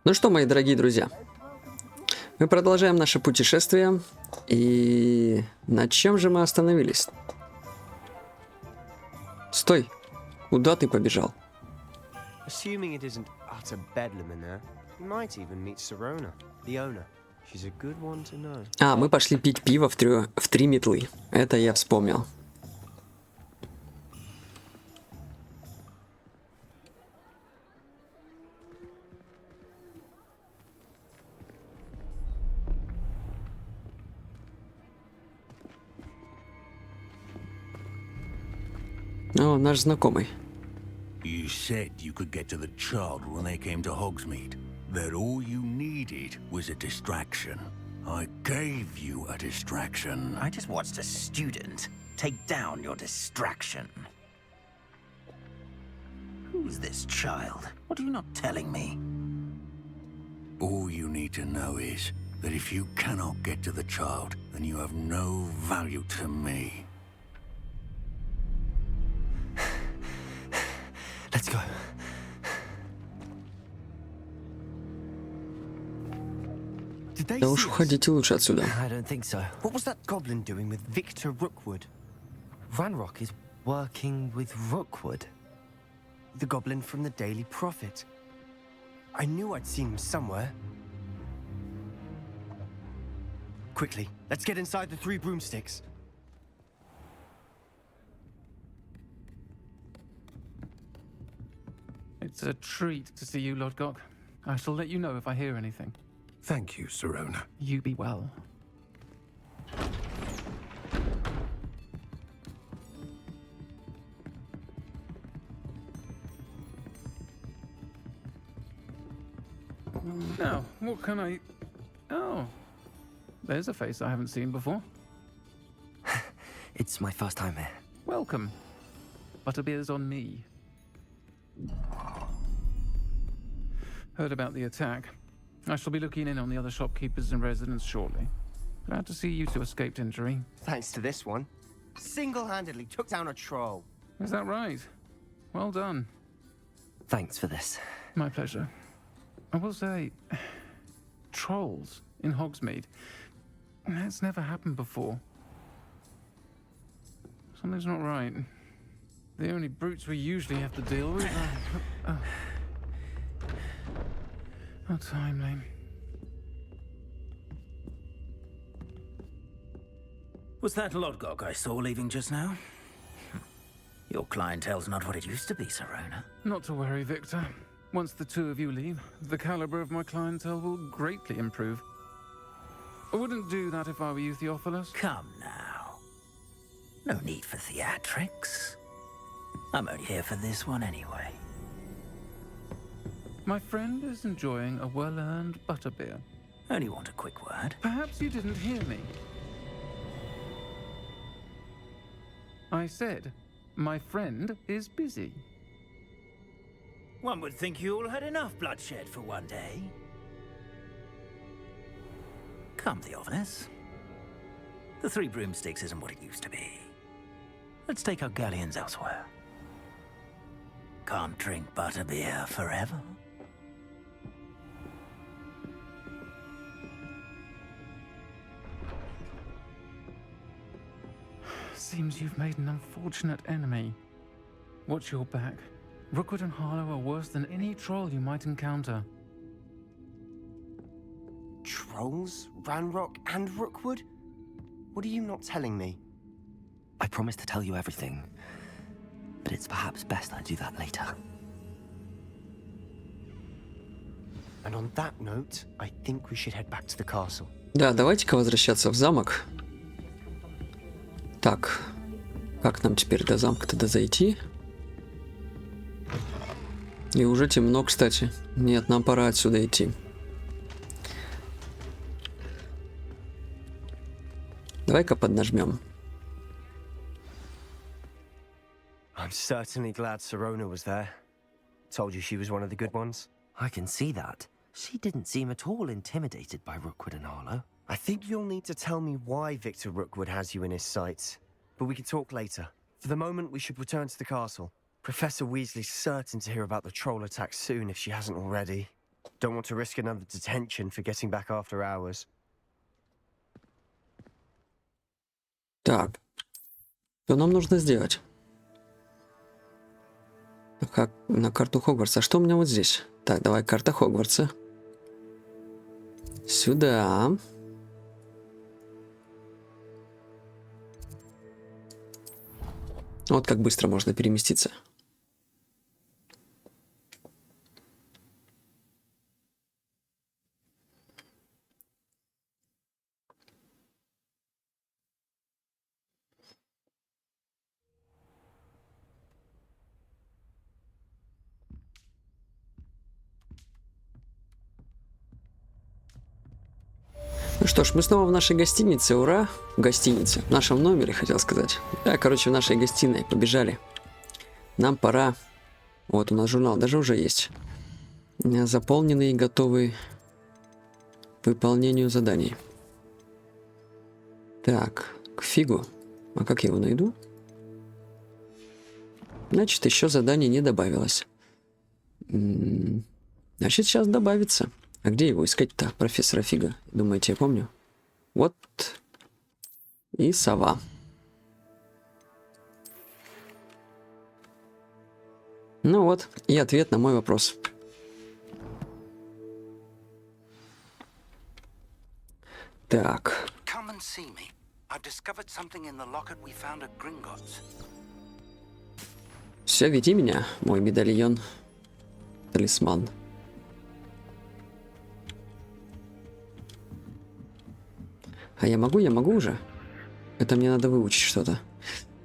Ну что, мои дорогие друзья, мы продолжаем наше путешествие. И на чем же мы остановились? Стой! Куда ты побежал? А, мы пошли пить пиво в 3 метлы. Это я вспомнил. О, наш знакомый. You said you could get to the child when they came to Hogsmeade. That all you needed was a distraction. I gave you a distraction. I just watched a student take down your distraction. Who's this child? What are you not telling me? All you need to know is that if you cannot get to the child, then you have no value to me. Let's go. Да уж уходите лучше отсюда. I don't think so. What was that goblin doing with Victor Rookwood? Ranrock is working with Rookwood. The goblin from the Daily Prophet. I knew I'd seen him somewhere. Quickly, let's get inside the 3 broomsticks. It's a treat to see you, Lodgok. I shall let you know if I hear anything. Thank you, Sirona. You be well. Now, what can I... Oh, there's a face I haven't seen before. It's my first time here. Welcome. Butterbeer's on me. Heard about the attack. I shall be looking in on the other shopkeepers and residents shortly. Glad to see you two escaped injury. Thanks to this one. Single-handedly took down a troll. Is that right? Well done. Thanks for this. My pleasure. I will say, trolls in Hogsmeade. That's never happened before. Something's not right. The only brutes we usually have to deal with are... How timely. Was that Lodgok I saw leaving just now? Your clientele's not what it used to be, Sirona. Not to worry, Victor. Once the 2 of you leave, the caliber of my clientele will greatly improve. I wouldn't do that if I were you, Theophilus. Come now. No need for theatrics. I'm only here for this one anyway. My friend is enjoying a well-earned butterbeer. Only want a quick word. Perhaps you didn't hear me. I said, my friend is busy. One would think you all had enough bloodshed for one day. Come, Theophilus. The 3 broomsticks isn't what it used to be. Let's take our galleons elsewhere. Can't drink butterbeer forever. Seems you've made an unfortunate enemy. Watch your back. Rookwood and Harlow are worse than any troll you might encounter. Trolls? Ranrock and Rookwood? What are you not telling me? I promise to tell you everything, but it's perhaps best I do that later. And on that note, I think we should head back to the castle. Да, давайте-ка возвращаться в замок. Так, как нам теперь до замка тогда зайти? И уже темно, кстати. Нет, нам пора отсюда идти. Давай-ка поднажмем. I'm certainly glad Sirona was there. Told you she was one of the good ones. I can see that. She didn't seem at all intimidated by Rookwood and Harlow. I think you'll need to tell me why Victor Rookwood has you in his sights. But we can talk later. For the moment, we should return to the castle. Professor Weasley's certain to hear about the troll attack soon if she hasn't already. Don't want to risk another detention for getting back after hours. Так. Что нам нужно сделать? Как на карту Хогвартса. Что у меня вот здесь? Так, давай карта Хогвартса. Сюда. Вот как быстро можно переместиться. Ну что ж, мы снова в нашей гостинице, ура! В гостинице, в нашем номере, хотел сказать. Да, короче, в нашей гостиной, побежали. Нам пора... Вот у нас журнал даже уже есть. Заполненный и готовый к выполнению заданий. Так, к фигу. А как я его найду? Значит, еще заданий не добавилось. Значит, сейчас добавится. А где его искать-то, профессора Фига? Думаете, я помню? Вот. И сова. Ну вот, и ответ на мой вопрос. Так. Все, веди меня, мой медальон. Талисман. А я могу уже? Это мне надо выучить что-то.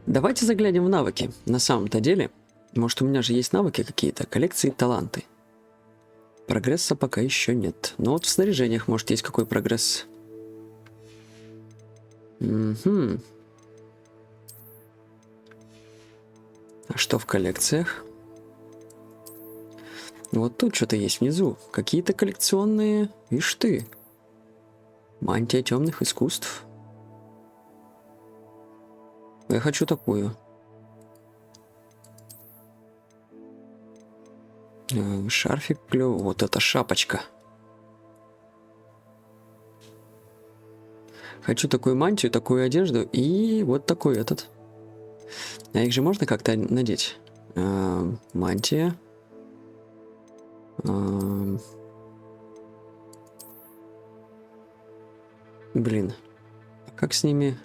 Давайте заглянем в навыки. На самом-то деле, может, у меня же есть навыки какие-то, коллекции, таланты. Прогресса пока еще нет. Но вот в снаряжениях, может, есть какой прогресс. Угу. А что в коллекциях? Вот тут что-то есть внизу. Какие-то коллекционные... Ишь ты. Мантия темных искусств. Я хочу такую. Шарфик клёвый. Вот это шапочка. Хочу такую мантию, такую одежду и вот такой этот. А их же можно как-то надеть? Мантия. Блин, как с ними...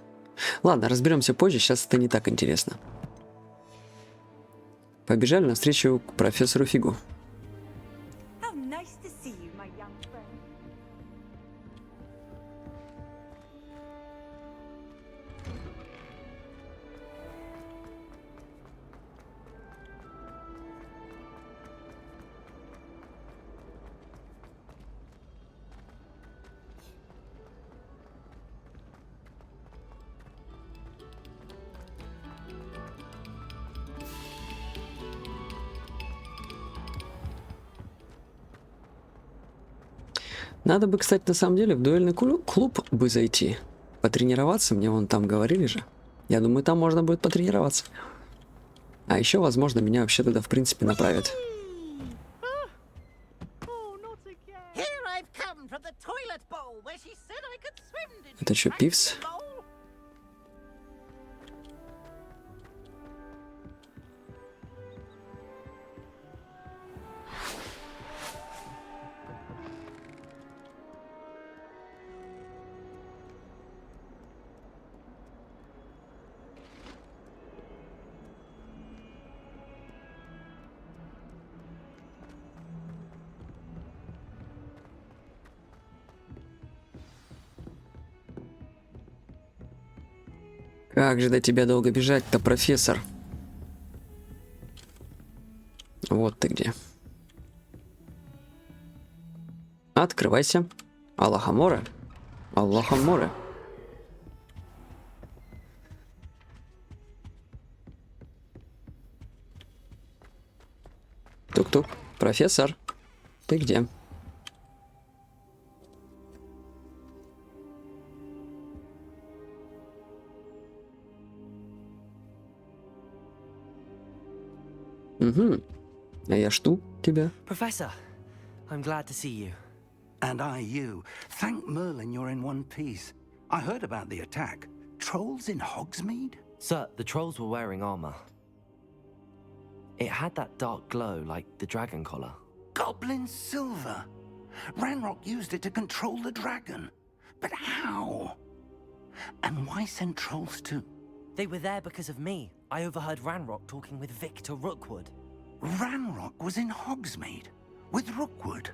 Ладно, разберемся позже, сейчас это не так интересно. Побежали навстречу к профессору Фигу. Надо бы, кстати, на самом деле в дуэльный клуб бы зайти. Потренироваться, мне вон там говорили же. Я думаю, там можно будет потренироваться. А еще, возможно, меня вообще туда, в принципе, направят. Это что, Пивс? Как же до тебя долго бежать-то, профессор? Вот ты где. Открывайся. Аллахаморе. Аллахаморе. Тук-тук. Профессор, ты где? Угу. А я жду тебя. Professor, I'm glad to see you. And I you. Thank Merlin you're in one piece. I heard about the attack. Trolls in Hogsmeade? Sir, the trolls were wearing armor. It had that dark glow like the dragon collar. Goblin silver. Ranrock used it to control the dragon. But how? And why send trolls too? They were there because of me. I overheard Ranrock talking with Victor Rookwood. Ranrock was in Hogsmeade with Rookwood.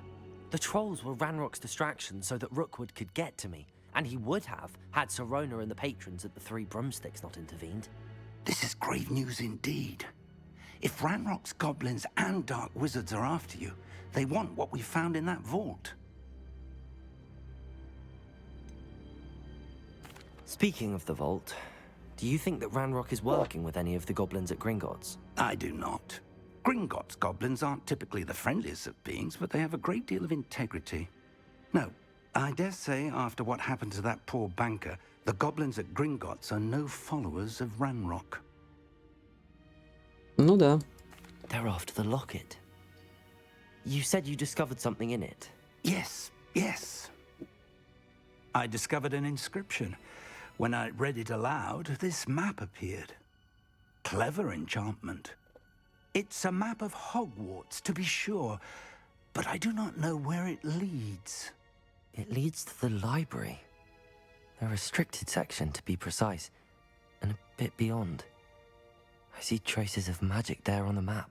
The trolls were Ranrock's distraction so that Rookwood could get to me, and he would have had Sirona and the patrons at the Three Broomsticks not intervened. This is grave news indeed. If Ranrock's goblins and dark wizards are after you, they want what we found in that vault. Speaking of the vault, do you think that Ranrock is working with any of the goblins at Gringotts? I do not. Gringotts goblins aren't typically the friendliest of beings, but they have a great deal of integrity. No, I dare say after what happened to that poor banker, the goblins at Gringotts are no followers of Ranrock. Ну да. They're after the locket. You said you discovered something in it. Yes, yes. I discovered an inscription. When I read it aloud, this map appeared. Clever enchantment. It's a map of Hogwarts, to be sure, but I do not know where it leads. It leads to the library. A restricted section, to be precise, and a bit beyond. I see traces of magic there on the map.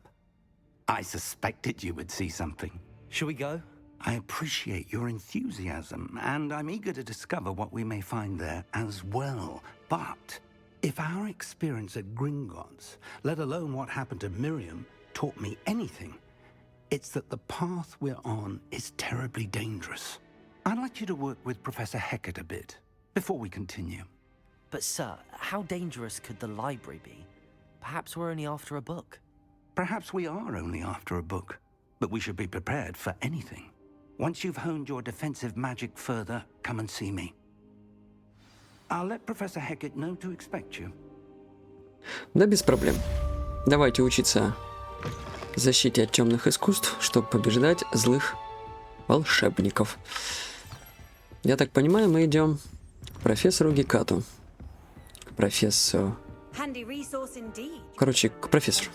I suspected you would see something. Shall we go? I appreciate your enthusiasm, and I'm eager to discover what we may find there as well. But if our experience at Gringotts, let alone what happened to Miriam, taught me anything, it's that the path we're on is terribly dangerous. I'd like you to work with Professor Hecat a bit before we continue. But sir, how dangerous could the library be? Perhaps we're only after a book. Perhaps we are only after a book, but we should be prepared for anything. Once you've honed your defensive magic further, come and see me. I'll let Professor Hecat know to expect you. Да без проблем. Давайте учиться защите от темных искусств, чтобы побеждать злых волшебников. Я так понимаю, мы идем к профессору Гекату. К профессору. Короче, к профессору.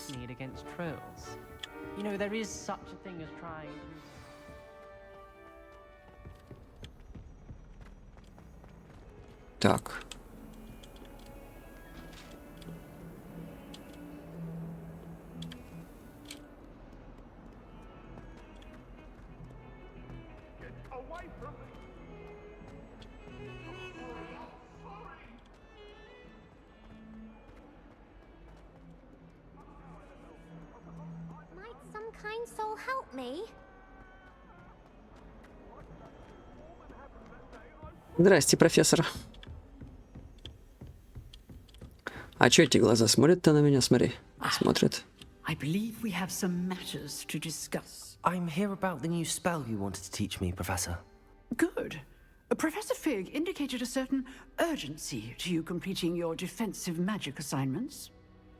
Так. Might some kind soul help me? Здрасте, профессор. А чё эти глаза смотрят-то на меня? Смотри, смотрят. I believe we have some matters to discuss. I'm here about the new spell you wanted to teach me, Professor. Good. Professor Fig indicated a certain urgency to you completing your defensive magic assignments.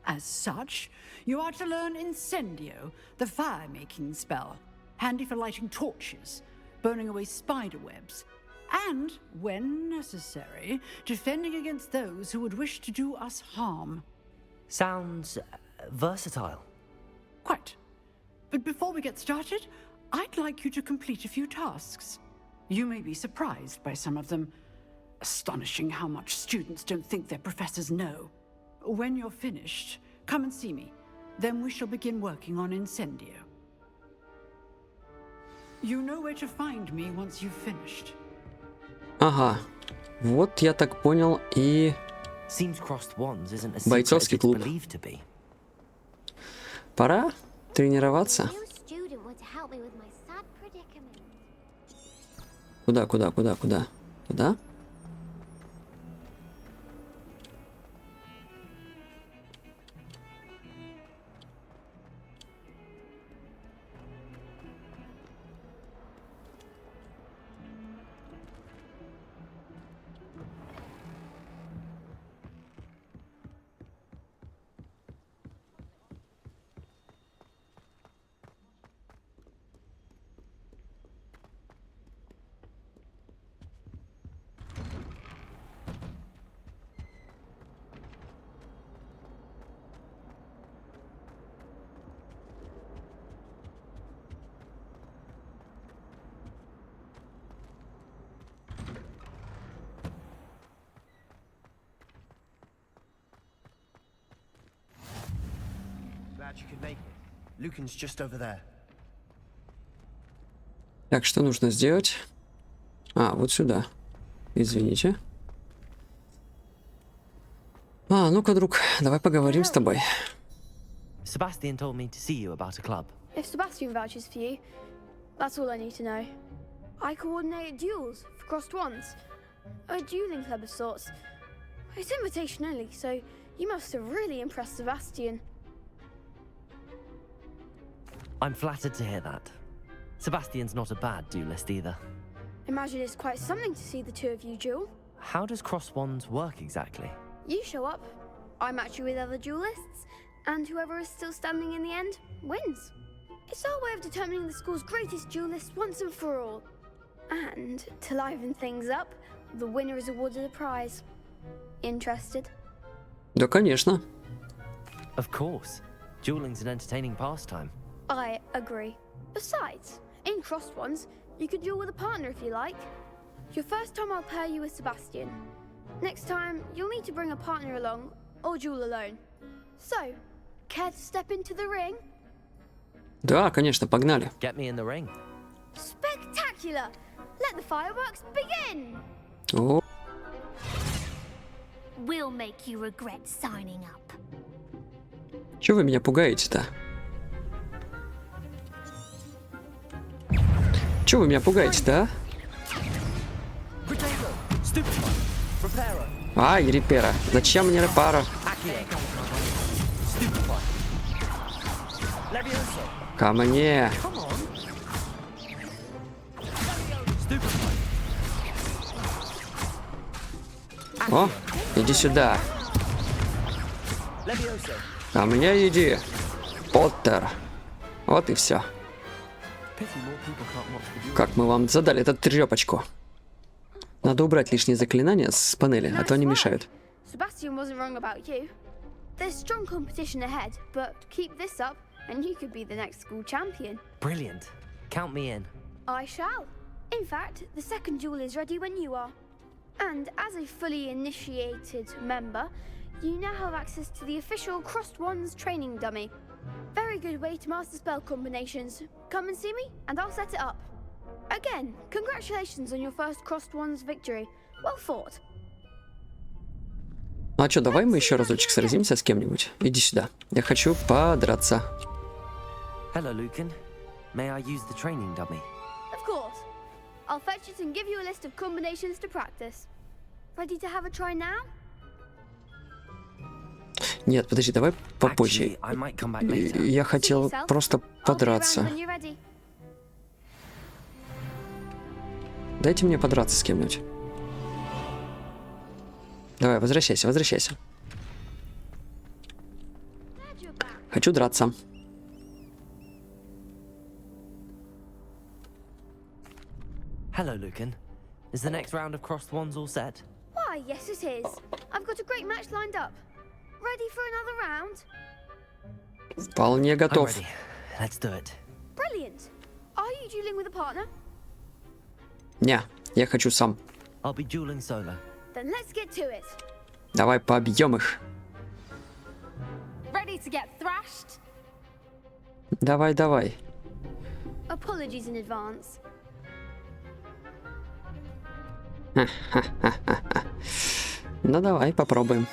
As such, you are to learn Incendio, the fire-making spell, handy for lighting torches, burning away spider webs, and, when necessary, defending against those who would wish to do us harm. Sounds versatile. Quite. But before we get started, I'd like you to complete a few tasks. You may be surprised by some of them. Astonishing how much students don't think their professors know. When you're finished, come and see me. Then we shall begin working on Incendio. You know where to find me once you've finished. Ага. Вот я так понял и Seems crossed wands isn't as бойцовский secret as клуб. it's believed to be. Пора тренироваться. New student would help me with my sad predicament. Куда? Куда? glad you could make it. Lucan's just over there. Так, что нужно сделать? А, вот сюда. Извините. А, ну-ка, друг, давай поговорим с тобой. Sebastian told me to see you about a club. If Sebastian vouches for you, that's all I need to know. I coordinate duels for crossed ones. A dueling club of sorts. It's invitation only, so you must have really impressed Sebastian. I'm flattered to hear that. Sebastian's not a bad duelist either. Imagine it's quite something to see the two of you duel. How does cross wands work exactly? You show up, I match you with other duelists, and whoever is still standing in the end wins. It's our way of determining the school's greatest duelist once and for all. And to liven things up, the winner is awarded a prize. Interested? Да, конечно. Of course. Dueling's an entertaining pastime. I agree. Besides, in crossed ones, you could duel with a partner if you like. Your first time I'll pair you with Sebastian. Next time, you'll need to bring a partner along, or duel alone. So, care to step into the ring? Да, конечно, погнали. Get me in the ring. Spectacular! Let the fireworks begin! О, We'll make you regret signing up. чё вы меня пугаете-то? Чё вы меня пугаете-то, а? Ай, репера. Зачем мне репара? Ко мне. О, иди сюда. Ко мне иди, Поттер. Вот и все. Как мы вам задали эту трёпочку. Надо убрать лишние заклинания с панели, а то они мешают. Sebastian wasn't wrong about you. There's strong competition ahead, but keep this up and you could be the next school champion. Brilliant. Count me in. I shall. In fact, the second duel is ready when you are. And as a fully initiated member, you now have access to the official Crossed Wands training dummy. Very good way to master spell combinations. Come and see me, and I'll set it up. Again, congratulations on your first Crossed Wands victory. Well fought. Ну а чё, давай мы еще разочек сразимся с кем-нибудь. Иди сюда. Я хочу подраться. Hello, Lucan. May I use the training dummy? Of course. I'll fetch it and give you a list of combinations to practice. Ready to have a try now? Нет, подожди, давай попозже. Actually, I might come back later. Я хотел просто подраться. When you're ready. Дайте мне подраться с кем-нибудь. Давай, возвращайся, возвращайся. Хочу драться. Hello, Lucan. Is the next round of crossed wands all set? Why, yes it is. I've got a great match lined up. Ready for another round? Вполне I'm готов. ready. Let's do it. Brilliant. Are you dueling with a partner? Не, я хочу сам. I'll be dueling solo. Then let's get to it. Давай побьем их. Ready to get thrashed? Давай, давай. Apologies in advance. Ну давай, попробуем.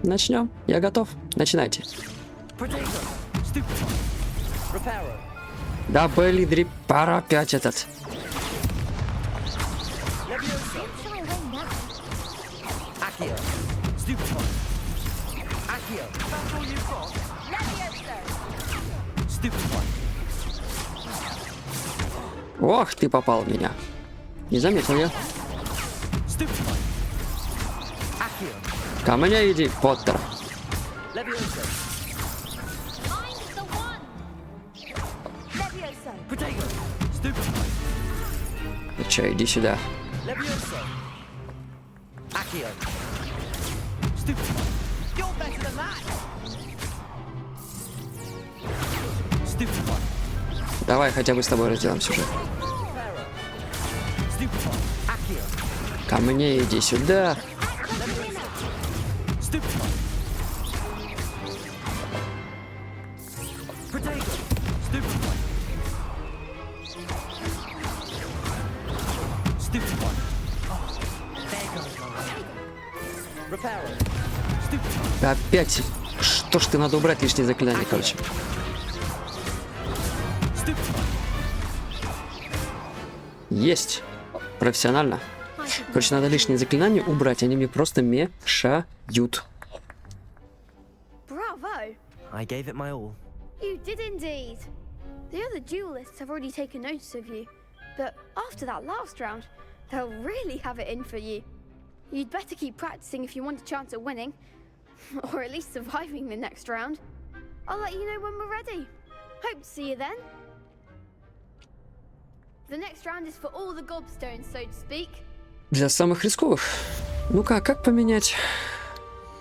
Начнем. Я готов. Начинайте. Да блин, репара опять этот. Ох, ты попал в меня. Не заметил я. Ко мне иди, Поттер. Ну чё, иди сюда. Давай хотя бы с тобой разделаем сюжет. Ко мне иди сюда. Опять. Что ж ты, надо убрать лишние заклинания, короче. Есть. Профессионально. Короче, надо лишние заклинания убрать, они мне просто мешают. Bravo! I gave it my all. You did indeed. The other duelists have already taken notice of you, but after that last round, they'll really have it in for you. You'd better keep practicing if you want a chance at winning, or at least surviving the next round. I'll let you know when we're ready. Hope to see you then. The next round is for all the gobstones, so to speak. Для самых рисковых. Ну-ка, как поменять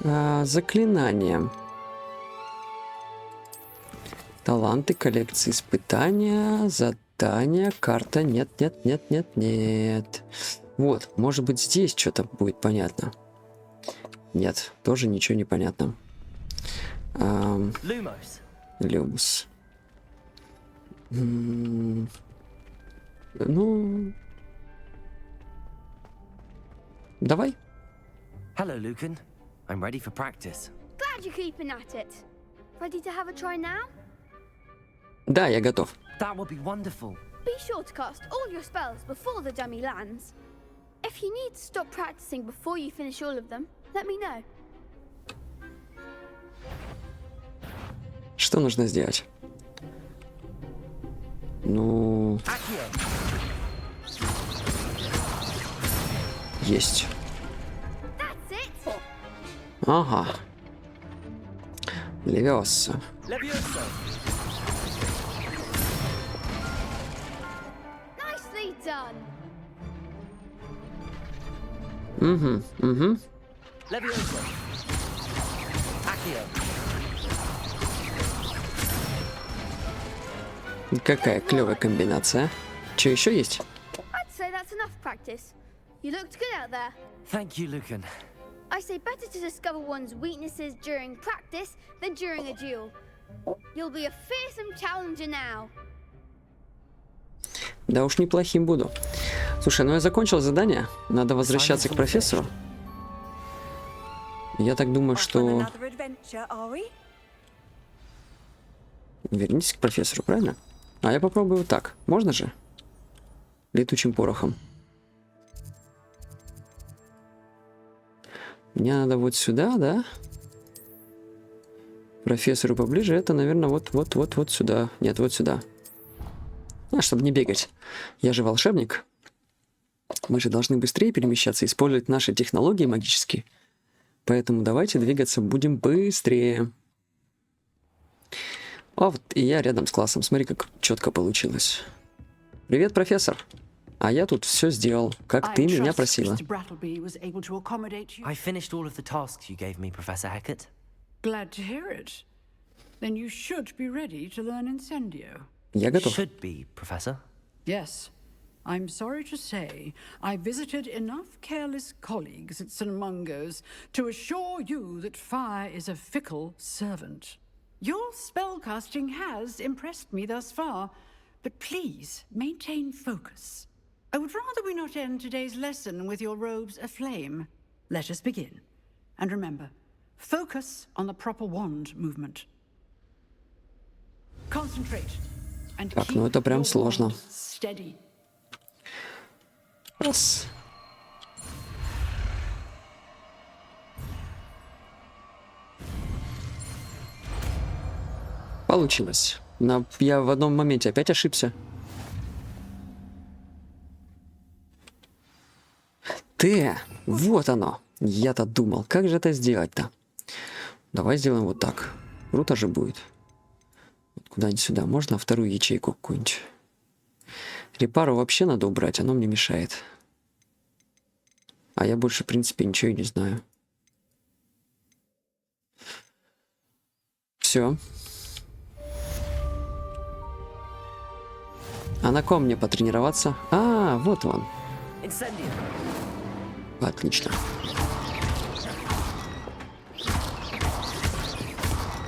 заклинания? Таланты, коллекции, испытания, задания, карта. Нет. Вот, может быть, здесь что-то будет понятно. Нет, тоже ничего не понятно. Люмус. Ну... Давай. Hello, Lucan. I'm ready for practice. Glad you're keeping at it. Ready to have a try now? Да, я готов. That would be wonderful. Be sure to cast all your spells before the dummy lands. If you need to stop practicing before you finish all of them, let me know. Что нужно сделать? Ну... Есть. That's it. Ага. Левиоса. Nicely done. Угу. Какая клевая комбинация. Что еще есть? I'd say that's enough practice. You looked good out there. Thank you, Lucan. I say better to discover one's weaknesses during practice than during a duel. You'll be a fearsome challenger now. Да уж неплохим буду. Слушай, ну я закончил задание. Надо возвращаться к профессору. Я так думаю, что... Вернитесь к профессору, правильно? А я попробую вот так. Можно же? Летучим порохом. Мне надо вот сюда, да? Профессору поближе. Это, наверное, вот сюда. Нет, вот сюда. Чтобы не бегать. Я же волшебник. Мы же должны быстрее перемещаться, использовать наши технологии магические. Поэтому давайте двигаться будем быстрее. А вот и я рядом с классом. Смотри, как четко получилось. Привет, профессор. А я тут все сделал, как ты меня просила. I finished all of the tasks you gave me, Professor Hecat. Glad to hear it. Then you should be ready to learn Incendio. Я готов. Should be, Professor. Yes. I'm sorry to say, I visited enough careless colleagues at St. Mungo's to assure you that fire is a fickle servant. Your spellcasting has impressed me thus far, but please maintain focus. I would rather we not end today's lesson with your robes aflame. Let us begin. And remember, focus on the proper wand movement. Concentrate. And Так, keep ну это прям your сложно. wand steady. Раз. Получилось. Но я в одном моменте опять ошибся. Вот оно. Я-то думал, как же это сделать-то? Давай сделаем вот так. Круто же будет. Вот куда-нибудь сюда. Можно вторую ячейку какую-нибудь? Репару вообще надо убрать, оно мне мешает. А я больше, в принципе, ничего и не знаю. Все. А на ком мне потренироваться? А, вот он. Отлично.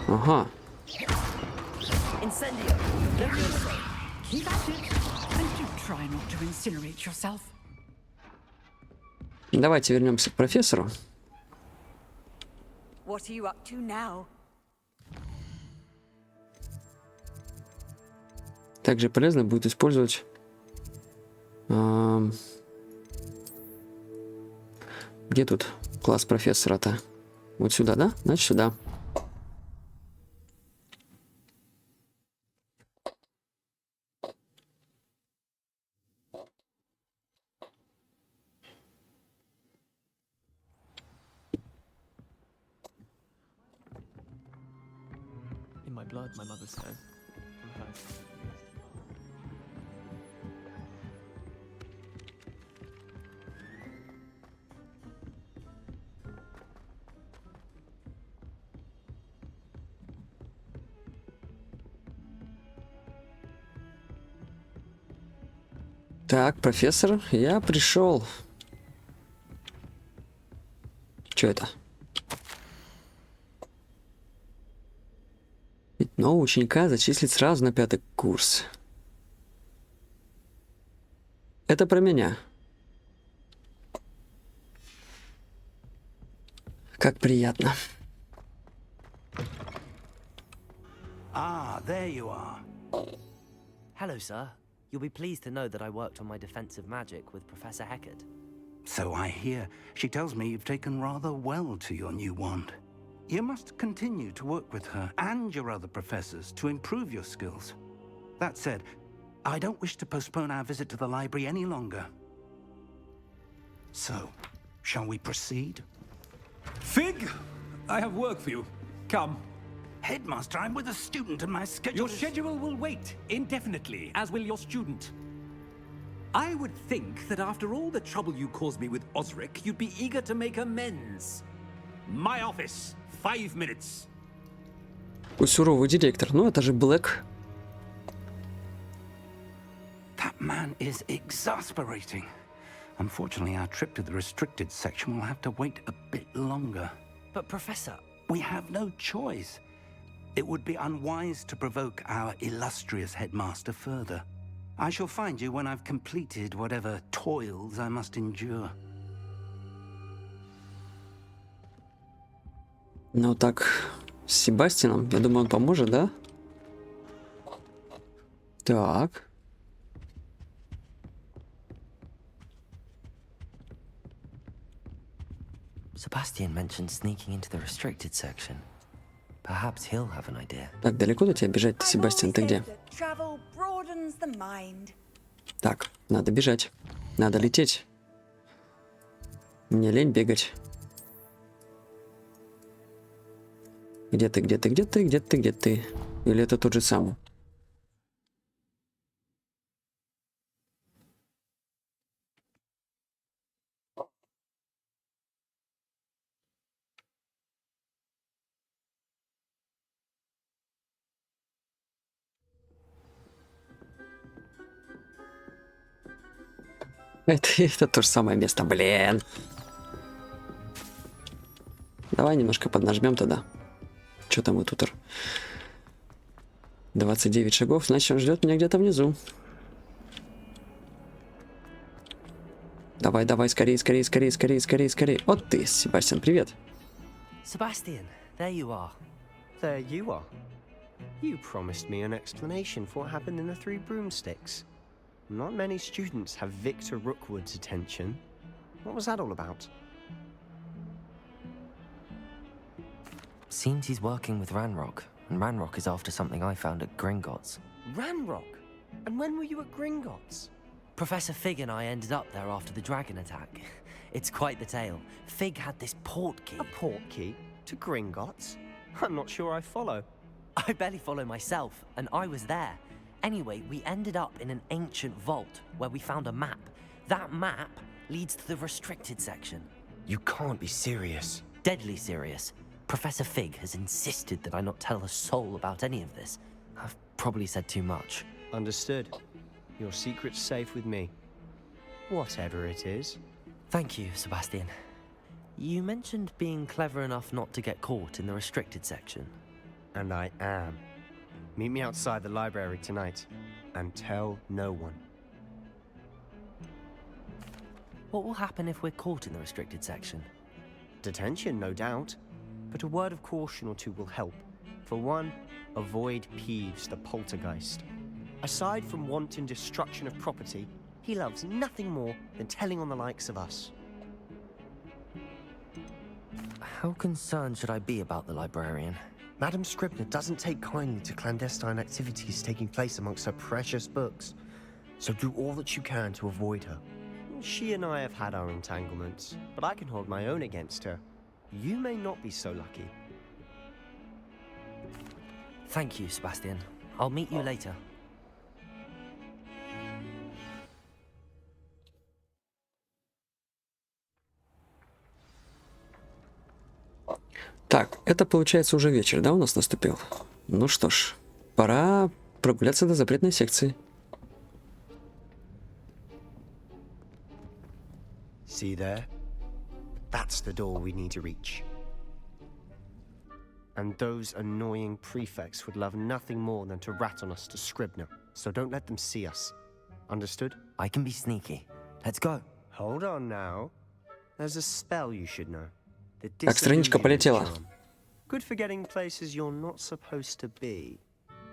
Ага. Давайте вернемся к профессору. What are you up to now? Также полезно будет использовать где тут класс профессора-то? Вот сюда, да? Значит, сюда. In my blood, my mother said. From her. Так, профессор, я пришел. Что это? Ведь нового ученика зачислить сразу на 5-й курс. Это про меня. Как приятно. Ah, there you are. Hello, sir. You'll be pleased to know that I worked on my defensive magic with Professor Heckard. So I hear. She tells me you've taken rather well to your new wand. You must continue to work with her and your other professors to improve your skills. That said, I don't wish to postpone our visit to the library any longer. So, shall we proceed? Fig, I have work for you. Come. Headmaster, I'm with a student and my schedule Your schedule will wait indefinitely, as will your student. I would think that after all the trouble you caused me with Osric, you'd be eager to make amends. My office, 5 minutes. Ой, суровый директор. Ну, это же Блэк. That man is exasperating. Unfortunately, our trip to the restricted section will have to wait a bit longer. But, Professor... We have no choice. It would be unwise to provoke our illustrious headmaster further. I shall find you when I've completed whatever toils I must endure. Ну так, с Себастьяном, я думаю, он поможет, да? Так. Sebastian mentioned sneaking into the restricted section. Perhaps he'll have an idea. Так, далеко до тебя бежать-то, Себастьян, ты где? Так, надо бежать. Надо лететь. Мне лень бегать. Где ты, где ты, где ты, где ты, где ты? Или это тот же самый? Это то же самое место, блин. Давай немножко поднажмем тогда. Что там мы тут? 29 шагов, значит, он ждет меня где-то внизу. Давай, давай, скорее, скорее, скорее, скорее, скорее, скорее. Вот ты, Себастьян, привет. Sebastian, there you are. There you are. You promised me an explanation for what happened in the Three Broomsticks. Not many students have Victor Rookwood's attention. What was that all about? Seems he's working with Ranrock, and Ranrock is after something I found at Gringotts. Ranrock? And when were you at Gringotts? Professor Fig and I ended up there after the dragon attack. It's quite the tale. Fig had this port key. A port key? To Gringotts? I'm not sure I follow. I barely follow myself, and I was there. Anyway, we ended up in an ancient vault where we found a map. That map leads to the restricted section. You can't be serious. Deadly serious. Professor Fig has insisted that I not tell a soul about any of this. I've probably said too much. Understood. Your secret's safe with me. Whatever it is. Thank you, Sebastian. You mentioned being clever enough not to get caught in the restricted section. And I am. Meet me outside the library tonight, and tell no one. What will happen if we're caught in the restricted section? Detention, no doubt. but a word of caution or two will help. For one, avoid Peeves, the poltergeist. Aside from wanton destruction of property, he loves nothing more than telling on the likes of us. How concerned should I be about the librarian? Madame Scribner doesn't take kindly to clandestine activities taking place amongst her precious books, so do all that you can to avoid her. She and I have had our entanglements, but I can hold my own against her. You may not be so lucky. Thank you, Sebastian. I'll meet you later. Так, это получается уже вечер, да, у нас наступил? Ну что ж, пора прогуляться до запретной секции. See there? That's the door we need to reach. And those annoying prefects would love nothing more than to rat on us to Scribner, so don't let them see us. Understood? I can be sneaky. Let's go. Hold on now. There's a spell you should know. Так, страничка полетела. Good for getting places you're not supposed to be.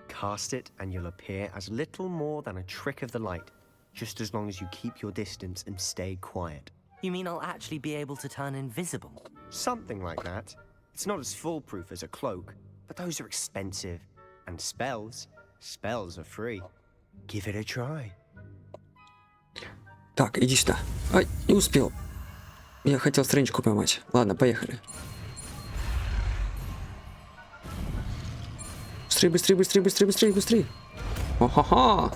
Cast it and you'll appear as little more than a trick of the light, just as long as you keep your distance and stay quiet. You mean I'll actually be able to turn invisible? Something like that. It's not as foolproof as a cloak, but those are expensive. And spells are free. Give it a try. Так, иди сюда. Ай, не успел. Я хотел страничку поймать. Ладно, поехали. Быстрее, быстрее, быстрее, быстрее, быстрее, быстрее. О-хо-хо.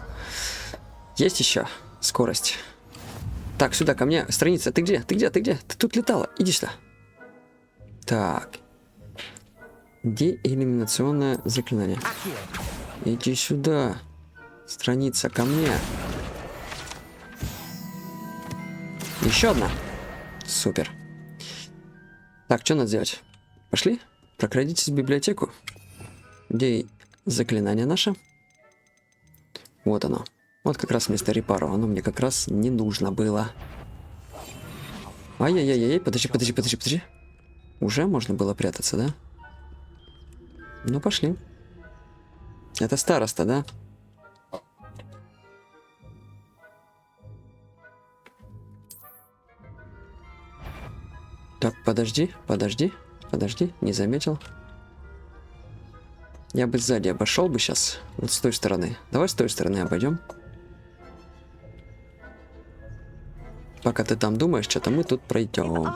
Есть еще скорость. Так, сюда, ко мне. Страница. Ты где? Ты где? Ты где? Ты тут летала. Иди сюда. Так. Деэлиминационное заклинание. Иди сюда. Страница, ко мне. Еще одна. Супер. Так, что надо сделать? Пошли? Прокрадитесь в библиотеку. Где заклинание наше? Вот оно. Вот как раз вместо репару. Оно мне как раз не нужно было. Ай-яй-яй-яй. Подожди. Уже можно было прятаться, да? Ну, пошли. Это староста, да? Так, подожди, не заметил. Я бы сзади обошел бы сейчас, вот с той стороны. Давай с той стороны обойдем. Пока ты там думаешь, что-то мы тут пройдем.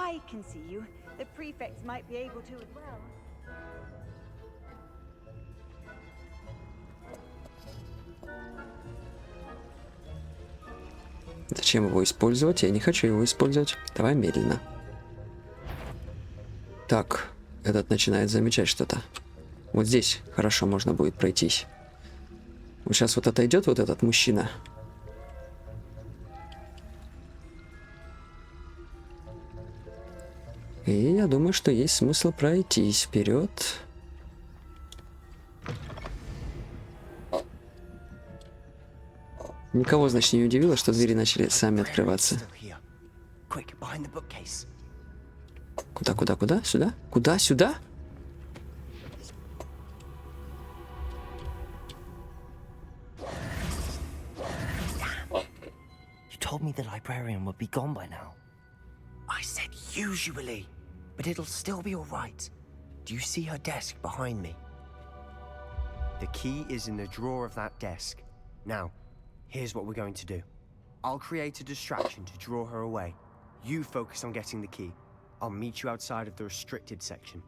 Зачем его использовать? Я не хочу его использовать. Давай медленно. Так, этот начинает замечать что-то. Вот здесь хорошо можно будет пройтись. Вот сейчас вот отойдет вот этот мужчина. И я думаю, что есть смысл пройтись вперед. Никого, значит, не удивило, что двери начали сами открываться. Куда? Сюда? Куда? Сюда? You told me the librarian would be gone by now. I said usually, but it'll still be all right. Do you see her desk behind me? The key is in the drawer of that desk. Now, here's what we're going to do. I'll create a distraction to draw her away. You focus on getting the key. I'll meet you outside of the restricted section.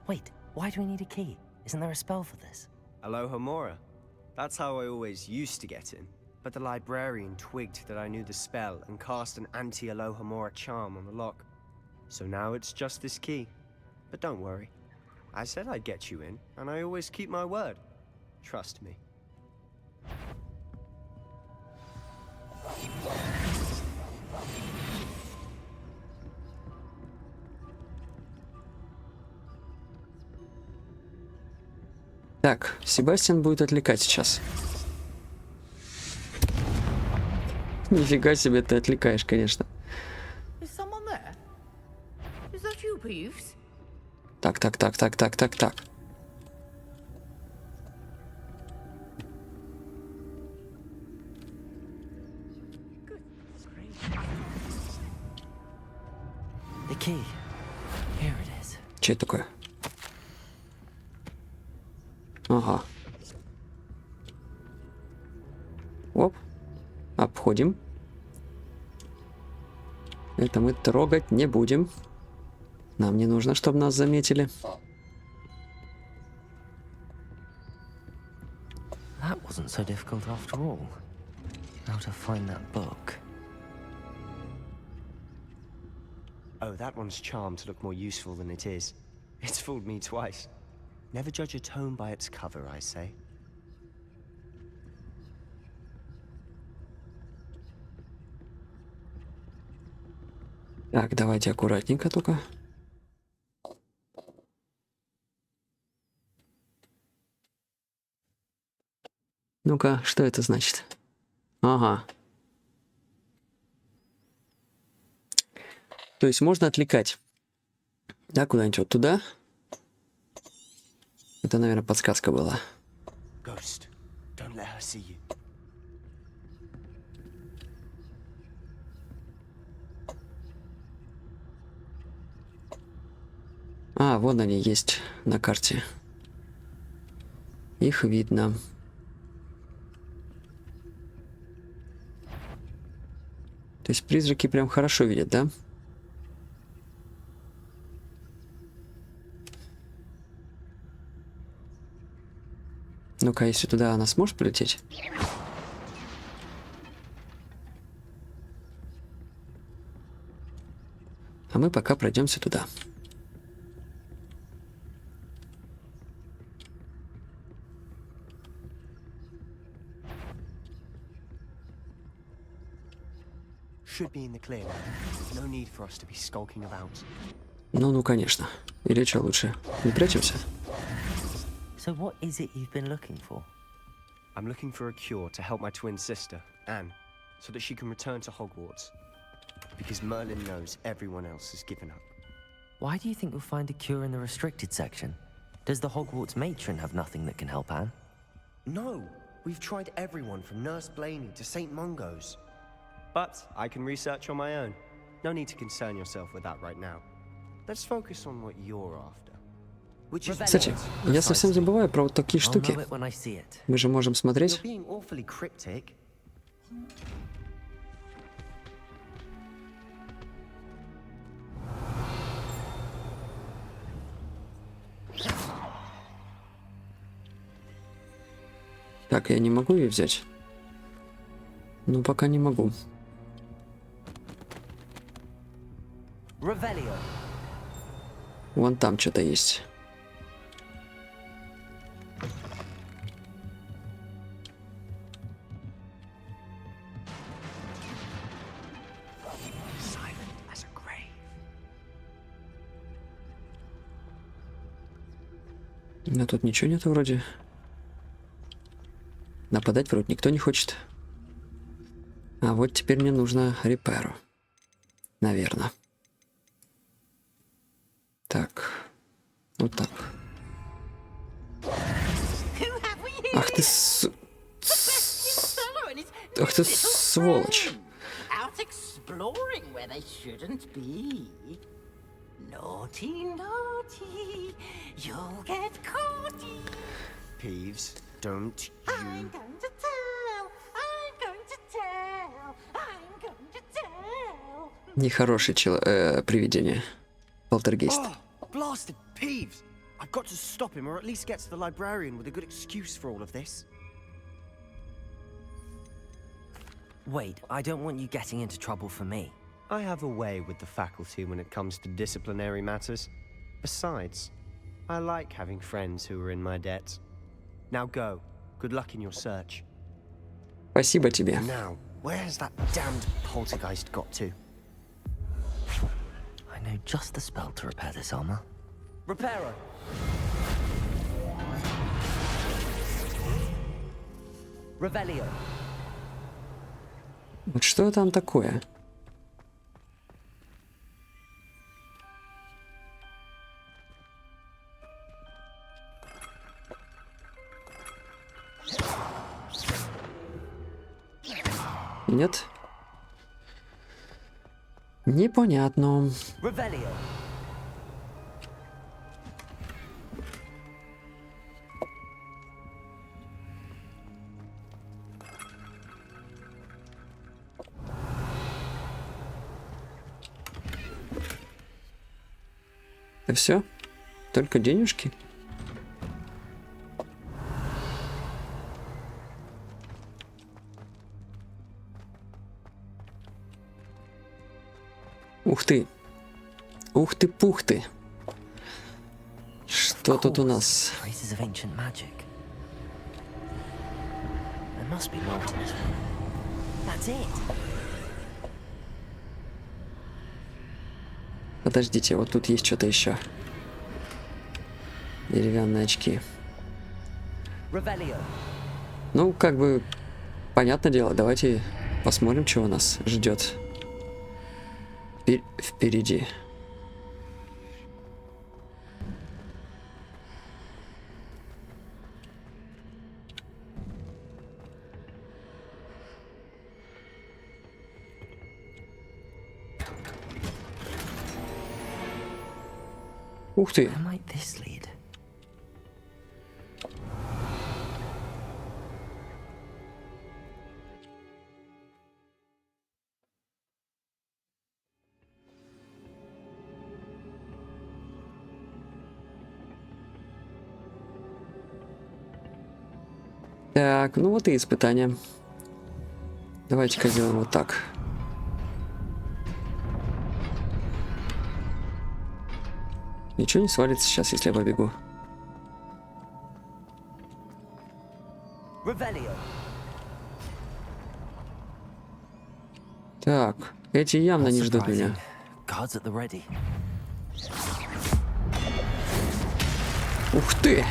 Wait, why do we need a key? Isn't there a spell for this? Alohomora. That's how I always used to get in. But the librarian twigged that I knew the spell and cast an anti-Alohomora charm on the lock. So now it's just this key. But don't worry. I said I'd get you in, and I always keep my word. Trust me. Так, Себастьян будет отвлекать сейчас. Нифига себе ты отвлекаешь, конечно. Is someone there? Is that you, approves. Так. The key. Here it is. Че это такое? Ага. Оп. Обходим. Это мы трогать не будем. Нам не нужно, чтобы нас заметили. That wasn't so difficult after all. How to find that book? Oh, that one's charmed to look more useful than it is. It's fooled me twice. Never judge a tome by its cover, I say. Так, давайте аккуратненько только. Ну-ка, что это значит? Ага. То есть можно отвлекать. Да, куда-нибудь вот туда. Это, наверное, подсказка была. Ghost, don't let her see you. А, вон они есть на карте. Их видно. То есть призраки прям хорошо видят, да? Ну-ка, если туда она сможет полететь? А мы пока пройдемся туда. Should be in the clear. No need for us to be skulking about. Ну, конечно. Или что лучше? Не прячемся? So what is it you've been looking for? I'm looking for a cure to help my twin sister, Anne, so that she can return to Hogwarts. Because Merlin knows everyone else has given up. Why do you think you'll find a cure in the restricted section? Does the Hogwarts matron have nothing that can help Anne? No! We've tried everyone from Nurse Blaney to St. Mungo's. But I can research on my own. No need to concern yourself with that right now. Let's focus on what you're after. Кстати, я совсем забываю про вот такие штуки. Мы же можем смотреть. Так, я не могу ее взять? Ну, пока не могу. Вон там что-то есть. Но тут ничего нет вроде. Нападать вроде никто не хочет. А вот теперь мне нужно реперу. Наверное. Так. Вот так. Ах ты Ах ты сволочь. Naughty, naughty, you'll get caught. Peeves, don't you... I'm going to tell, I'm going to tell, I'm going to tell. Нехорошее привидение. Полтергейст. Oh, blasted Peeves! I've got to stop him, or at least get to the librarian with a good excuse for all of this. Wait, I don't want you getting into trouble for me. I have a way with the faculty when it comes to disciplinary matters. Besides, I like having friends who are in my debt. Now go. Good luck in your search. Спасибо тебе. Now, where has that damned poltergeist got to? I know just the spell to repair this armor. Reparo! Revelio. Вот что там такое? Нет? Непонятно. Revelio. Это все? Только денежки? Ух ты! Ух ты, пух ты! Что тут у нас? Traces of ancient magic. There must be more to it. That's it. Подождите, вот тут есть что-то еще. Деревянные очки. Revelio. Ну, как бы, понятное дело, давайте посмотрим, что у нас ждет впереди. Ух ты! Where might this lead? Так, ну вот и испытания. Давайте-ка сделаем вот так. Ничего не свалится сейчас, если я побегу. Revelio. Так, эти явно не ждут меня. Guards at the ready. Ух ты!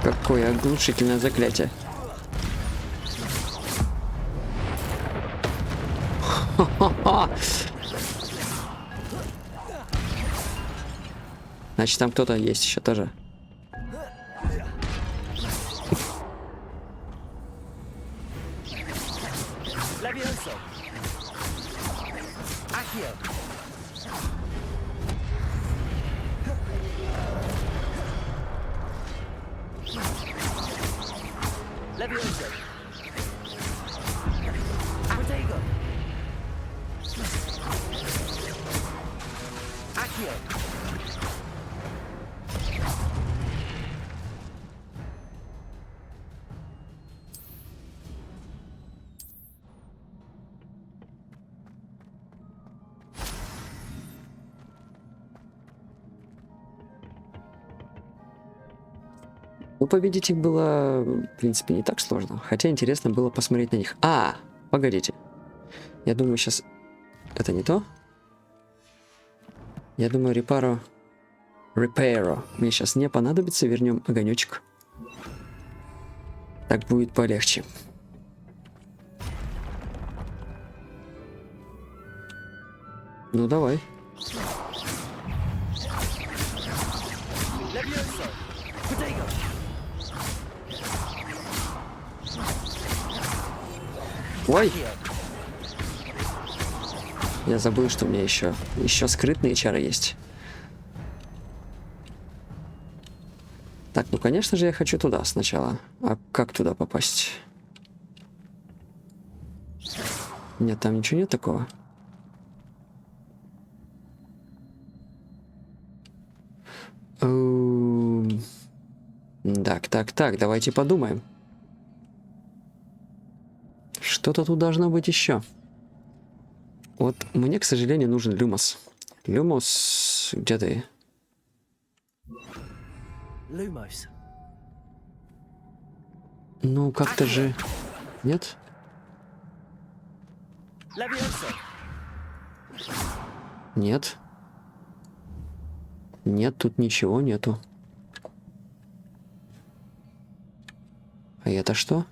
Какое оглушительное заклятие. Ха-ха-ха! Значит, там кто-то есть еще тоже. Levioso. Accio. Levioso. Protego. Accio. Ну, победить их было, в принципе, не так сложно. Хотя интересно было посмотреть на них. А, погодите. Я думаю, сейчас... Это не то? Я думаю, репаро... Мне сейчас не понадобится. Вернем огонечек. Так будет полегче. Ну, давай. Levioso. Protego. Ой! Я забыл, что у меня еще скрытные чары есть. Так, ну конечно же я хочу туда сначала. А как туда попасть? Нет, там ничего нет такого. Так, давайте подумаем. Что-то тут должно быть еще. Вот мне, к сожалению, нужен Люмос. Люмос, где ты? Lumos. Ну, как-то же... Нет? Levioso. Нет. Нет, тут ничего нету. А это что?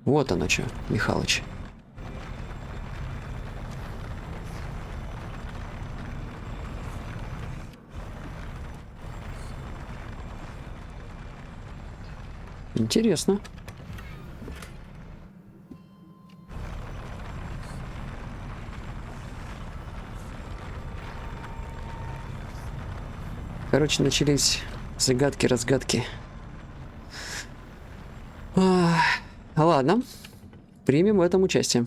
Вот оно что, Михалыч. Интересно. короче, начались загадки-разгадки. Ладно. Примем в этом участие.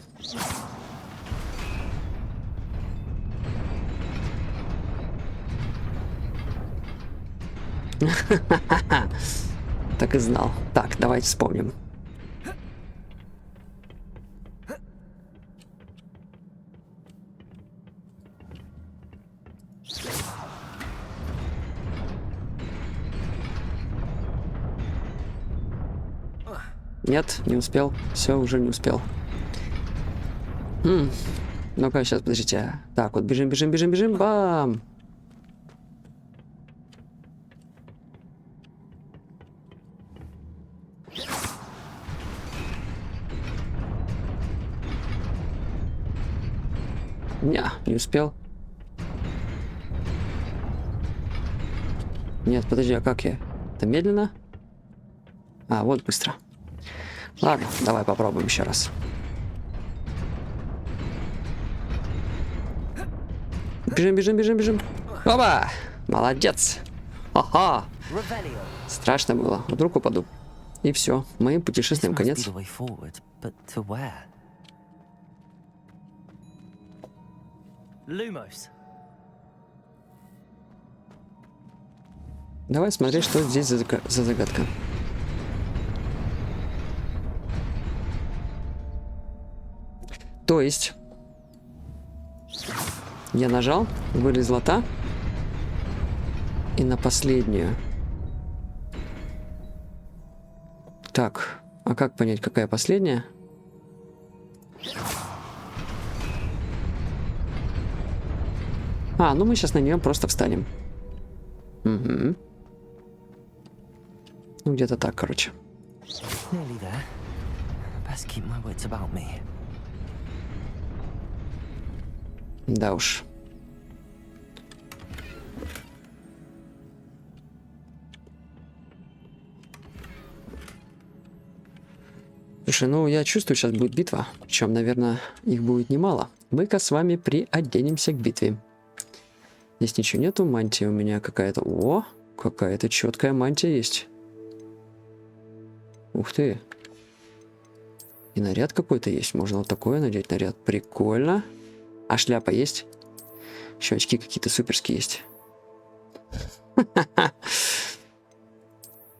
Так и знал. Так, давайте вспомним. Нет, не успел. Все, уже не успел. Ну-ка, сейчас, подождите. Так, вот бежим, бежим, бежим, бежим. Бам! Не успел. Нет, подожди, а как я? Это медленно? А, вот быстро. Ладно, давай попробуем еще раз. Бежим, бежим, бежим, бежим. Оба! Молодец! Ха-ха! Страшно было. Вдруг упаду. И все. Моим путешествием конец. Давай смотреть, что здесь за загадка. То есть я нажал, вылезла та, и на последнюю. Так, а как понять, какая последняя? А, ну мы сейчас на нее просто встанем. Угу. Ну где-то так, короче. Да уж. Слушай, ну я чувствую, сейчас будет битва. Причем, наверное, их будет немало. Мы-ка с вами приоденемся к битве. Здесь ничего нету. Мантия у меня какая-то. О, какая-то четкая мантия есть. Ух ты. И наряд какой-то есть. Можно вот такое надеть наряд. Прикольно. А шляпа есть? Еще очки какие-то суперские есть.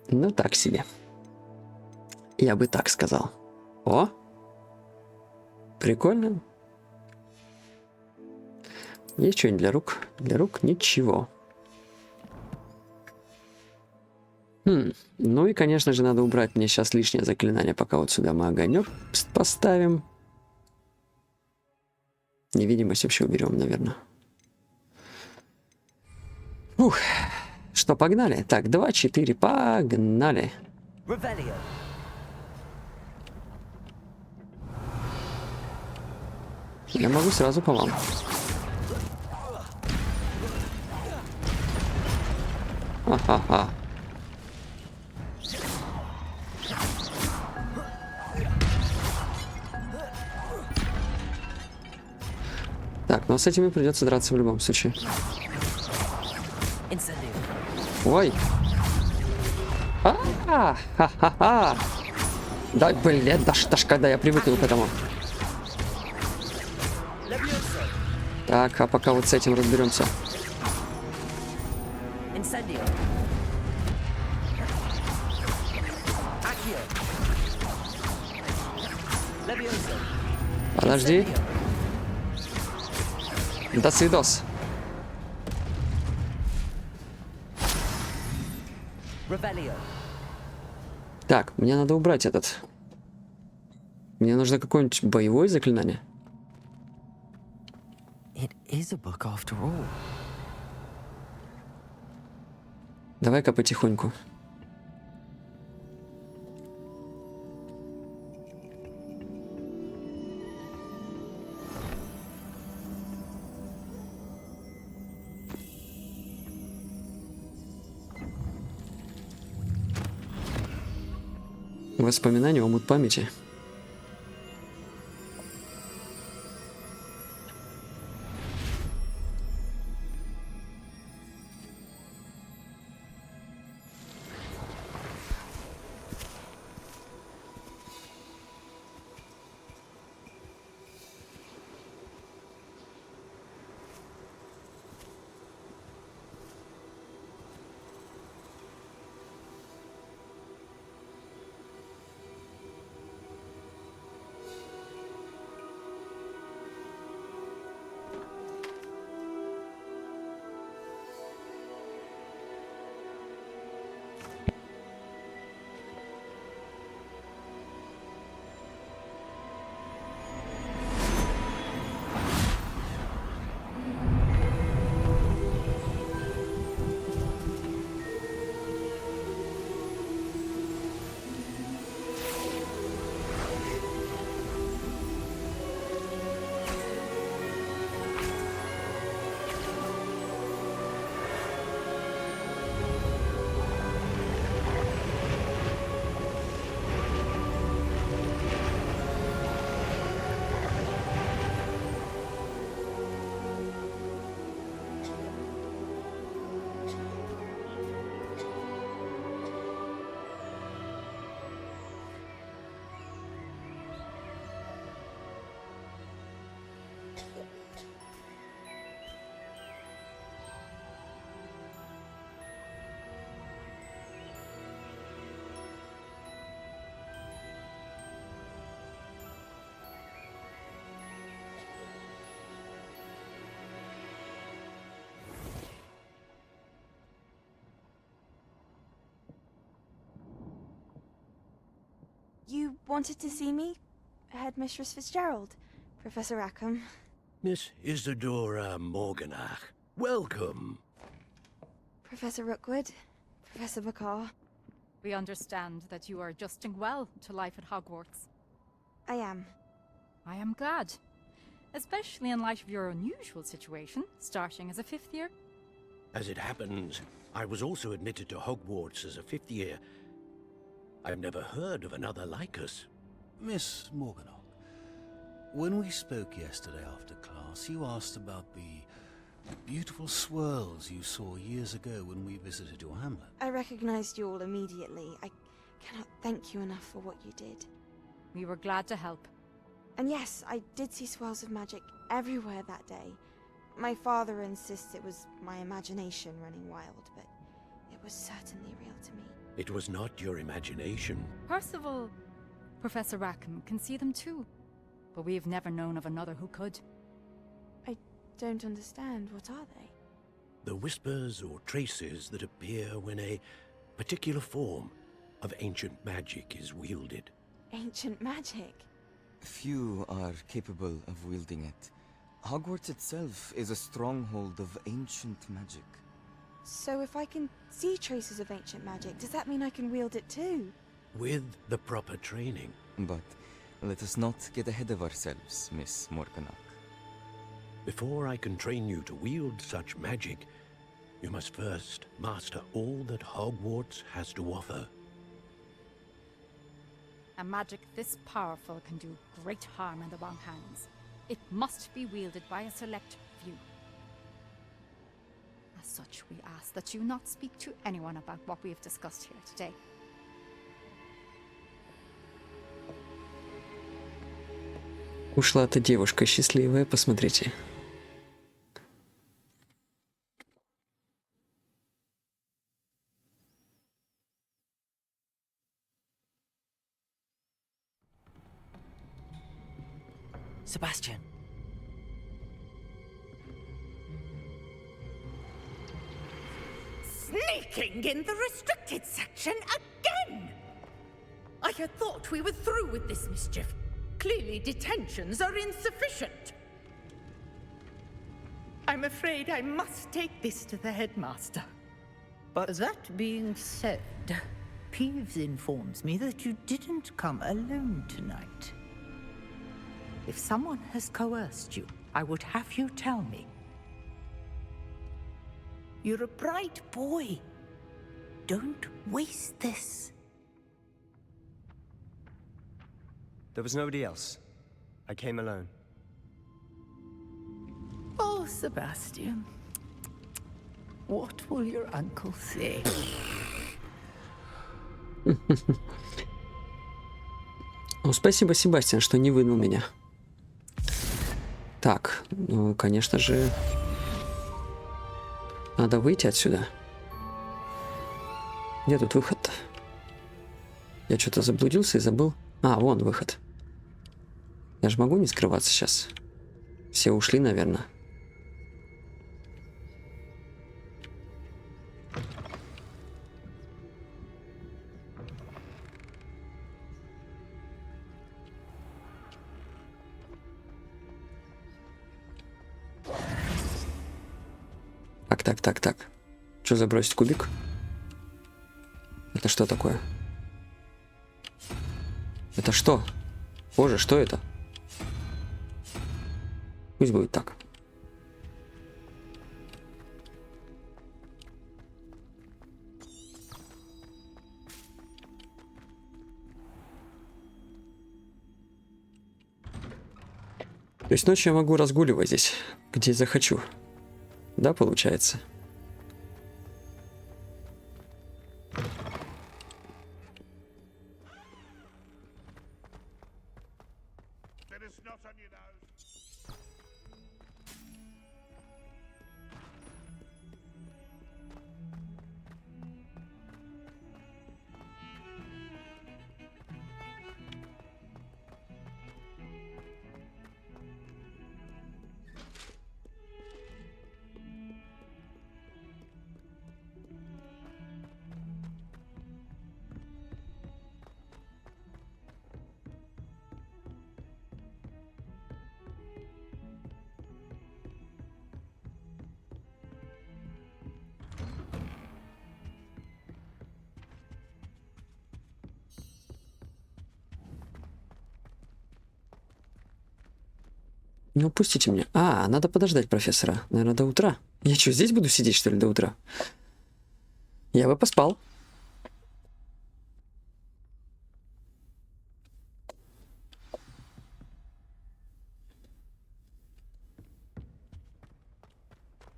Ну так себе. Я бы так сказал. О! Прикольно. Есть что-нибудь для рук? Для рук ничего. Ну и, конечно же, надо убрать мне сейчас лишнее заклинание, пока вот сюда мы огонек поставим. Невидимость вообще уберем, наверное. Ух. Что, погнали? Так, 2, 4, погнали. Я могу сразу по вам. Ха-ха-ха. Так, но с этими придется драться в любом случае. Ой. Ха-ха-ха. Да, блин, даже когда я привыкну к этому. Так, а пока вот с этим разберемся. Подожди. До свидос. Так, мне надо убрать этот. Мне нужно какое-нибудь боевое заклинание. Давай-ка потихоньку. Воспоминания омут памяти. You wanted to see me? Headmistress Fitzgerald, Professor Rackham. Miss Isadora Morganach, welcome. Professor Rookwood, Professor Bakar. We understand that you are adjusting well to life at Hogwarts. I am. I am glad. Especially in light of your unusual situation, starting as a 5th year. As it happens, I was also admitted to Hogwarts as a 5th year. I've never heard of another like us. Miss Morganock, when we spoke yesterday after class, you asked about the beautiful swirls you saw years ago when we visited your hamlet. I recognized you all immediately. I cannot thank you enough for what you did. We were glad to help. And yes, I did see swirls of magic everywhere that day. My father insists it was my imagination running wild, but it was certainly real to me. It was not your imagination. Percival, Professor Rackham can see them too, but we have never known of another who could. I don't understand. What are they? The whispers or traces that appear when a particular form of ancient magic is wielded. Ancient magic? Few are capable of wielding it. Hogwarts itself is a stronghold of ancient magic. So if I can see traces of ancient magic, does that mean I can wield it too? With the proper training. But let us not get ahead of ourselves, Miss Morganock. Before I can train you to wield such magic, you must first master all that Hogwarts has to offer. A magic this powerful can do great harm in the wrong hands. It must be wielded by a select few. As such, we ask that you not speak to anyone about what we have discussed here today. Ушла эта девушка счастливая, посмотрите. Sebastian. Sneaking in the restricted section again! I had thought we were through with this mischief. Clearly detentions are insufficient. I'm afraid I must take this to the headmaster. But that being said, Peeves informs me that you didn't come alone tonight. If someone has coerced you, I would have you tell me. You're a bright boy. Don't waste this. There was nobody else. I came alone. Oh, Sebastian. What will your uncle say? Ну, спасибо, Себастьян, что не вынул меня. Так, ну, конечно же, надо выйти отсюда. Где тут выход-то? Я что-то заблудился и забыл. А, вон выход. Я же могу не скрываться сейчас. Все ушли, наверное. Так. Что забросить кубик? Это что такое? Это что? Боже, что это? Пусть будет так. То есть ночью я могу разгуливать здесь, где захочу. Да, получается? Не упустите меня. А, надо подождать профессора. Наверное, до утра. Я что, здесь буду сидеть, что ли, до утра? Я бы поспал.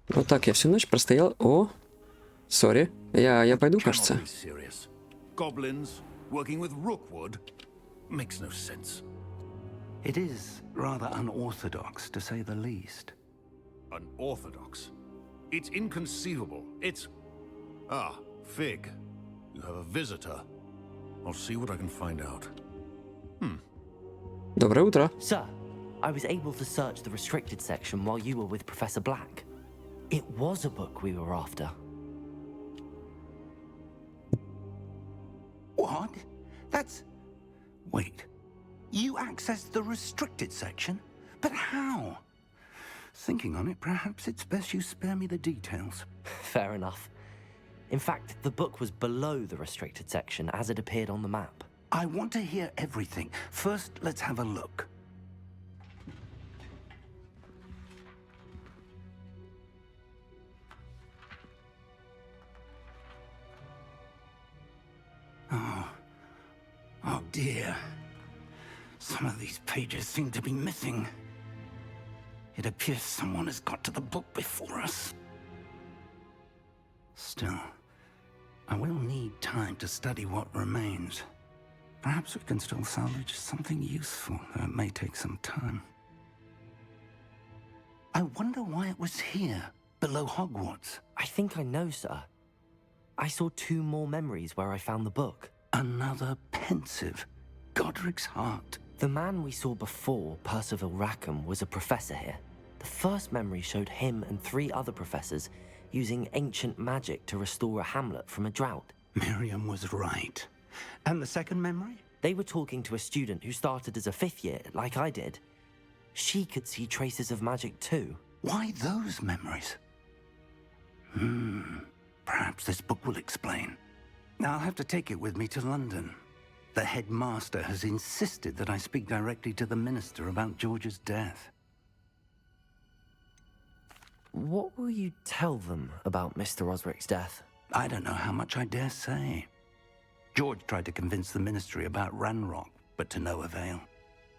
Вот так я всю ночь простоял. О, сори. Я пойду, кажется. Goblins working with rookwood makes no sense. It is rather unorthodox, to say the least. Unorthodox? It's inconceivable. It's... Ah, Fig. You have a visitor. I'll see what I can find out. Доброе утро. Sir, I was able to search the restricted section while you were with Professor Black. It was a book we were after. What? That's... Wait. You accessed the restricted section? But how? Thinking on it, perhaps it's best you spare me the details. Fair enough. In fact, the book was below the restricted section as it appeared on the map. I want to hear everything. First, let's have a look. Oh dear. Some of these pages seem to be missing. It appears someone has got to the book before us. Still, I will need time to study what remains. Perhaps we can still salvage something useful, though it may take some time. I wonder why it was here, below Hogwarts. I think I know, sir. I saw 2 more memories where I found the book. Another pensive, Godric's heart. The man we saw before, Percival Rackham, was a professor here. The first memory showed him and 3 other professors using ancient magic to restore a hamlet from a drought. Miriam was right. And the second memory? They were talking to a student who started as a 5th year, like I did. She could see traces of magic too. Why those memories? Perhaps this book will explain. Now I'll have to take it with me to London. The headmaster has insisted that I speak directly to the minister about George's death. What will you tell them about Mr. Osric's death? I don't know how much I dare say. George tried to convince the ministry about Ranrock, but to no avail.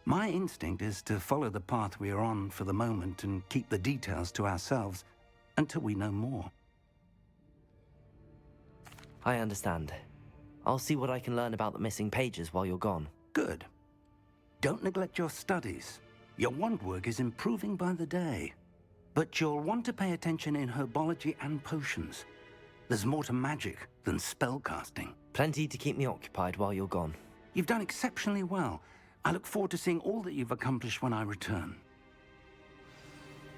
My instinct is to follow the path we are on for the moment and keep the details to ourselves until we know more. I understand. I'll see what I can learn about the missing pages while you're gone. Good. Don't neglect your studies. Your wand work is improving by the day. But you'll want to pay attention in herbology and potions. There's more to magic than spellcasting. Plenty to keep me occupied while you're gone. You've done exceptionally well. I look forward to seeing all that you've accomplished when I return.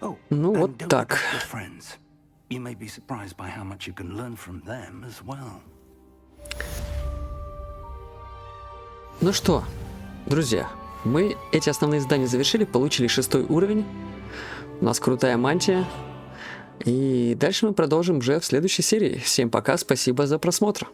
Oh, Ну вот and don't так. forget your friends. You may be surprised by how much you can learn from them as well. Ну что, друзья, мы эти основные задания завершили, получили 6-й уровень. У нас крутая мантия. И дальше мы продолжим уже в следующей серии. Всем пока, спасибо за просмотр.